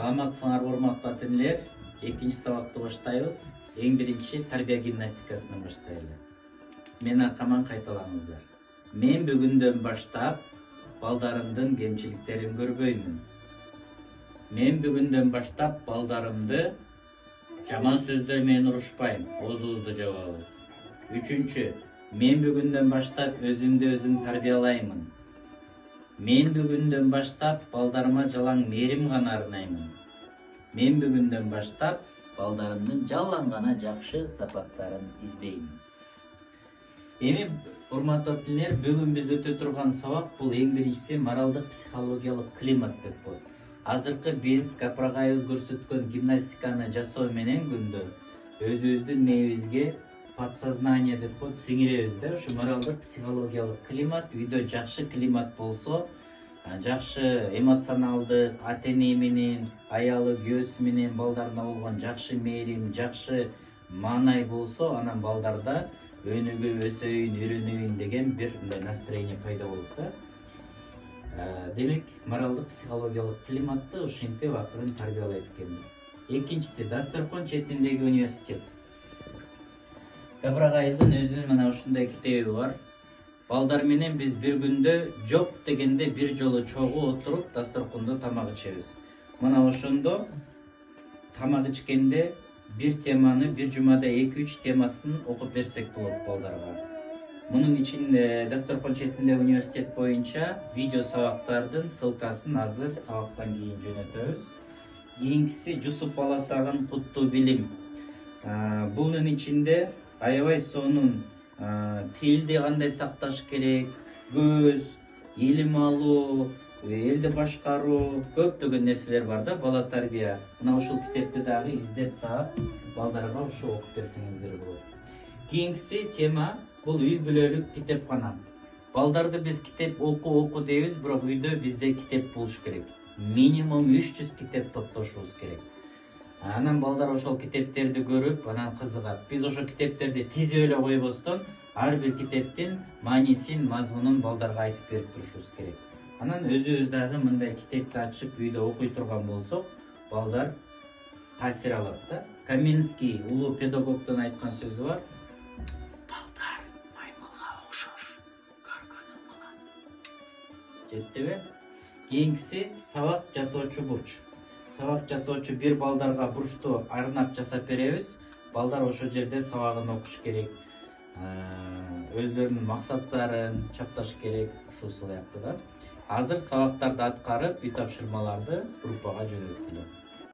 Саламатсыңар урматтуу ата-энелер. Экинчи сабакты баштайбыз. Эң биринчи тарбия гимнастикасынан баштайлы. Мен аркаман кайталаңыздар. Мен бүгүндөн баштап балдарымдын кемчиликтерин көрбөймүн. Мен бүгүндөн баштап балдарымды жаман сөздөр менен урушпайм. Оозубузду жабабыз. Үчүнчү, мен бүгүндөн баштап өзүмдү өзүм тарбиялаймын. Мен бүгүндөн баштап балдарыма жалаң мээрим гана арнаймын. Мен бүгүндөн баштап балдарымдын жалаң гана жакшы сапаттарын издеймин. Эми урматтуу ата-энелер, бүгүн биз өтө турган сабак бул эң биринчиси моралдык психологиялык климат деп коет. Азыркы биз капрагайыбыз көрсөткөн гимнастиканы жасоо менен күндө өзүбүздүн мээбизге подсознание деп коет, сиңиребиз да. Ушу моралдык психологиялык климат, үйдө жакшы климат болсо, жакшы эмоционалдык ата-эне менен, аялы күйөөсү менен балдарына болгон жакшы мээрим, жакшы маанай болсо, анан балдарда өнүгө өсөйүн, үйрөнөйүн деген бир настроение пайда болот да. Демек, моралдык психологиялык климатты ушинтип акырын тарбиялайт экенбиз. Экинчиси, дасторкон четиндеги университет. Капрагайыбыздын өзүнүн мына ушундай китеби бар. Балдар менен биз бир күндө жок дегенде бир жолу чогуу отуруп дасторкондо тамак ичебиз. Мына ошондо тамак ичкенде бир теманы бир жумада 2-3 темасын окуп берсек болот балдарга. Мунун ичинде дасторкон четинде университет боюнча видео сабактардын ссылкасын азыр сабактан кийин жөнөтөбүз. Кийинкиси Жусуп Баласагын куттуу билим. Бунун ичинде аябай сонун тилди кандай сакташ керек, көз, илим алуу, элди башкаруу, көптөгөн нерселер бар да, бала тарбия. Мына ушул китепти дагы издеп таап, балдарга ушу окуп берсеңиздер болот. Кийинкиси тема бул үй бүлөлүк китепкана. Балдарды биз китеп оку дейбиз, бирок үйдө бизде китеп болуш керек. Минимум 300 китеп топтошубуз керек. Анан балдар ошол китептерди көрүп, анан кызыгат. Биз ошол китептерди тизип эле койбостон, ар бир китептин маанисин, мазмунун балдарга айтып берип турушубуз керек. Анан өзүбүз дагы мындай китепти ачып үйдө окуй турган болсок, балдар таасир алат да. Каменский улуу педагогдун айткан сөзү бар. Балдар маймылга окшош, көргөнүн кылат. Жеттиби? Кийинкиси сабак жасоочу бурч. Сабак жасоочу бир балдарга бурчту арнап жасап беребиз. Балдар ошол жерде сабагын окуш керек. Өзлөрүнүн максаттарын чапташ керек, ушул сыяктуу да. Азыр сабактарды аткарып, үй тапшырмаларды группага жөнөткүлө.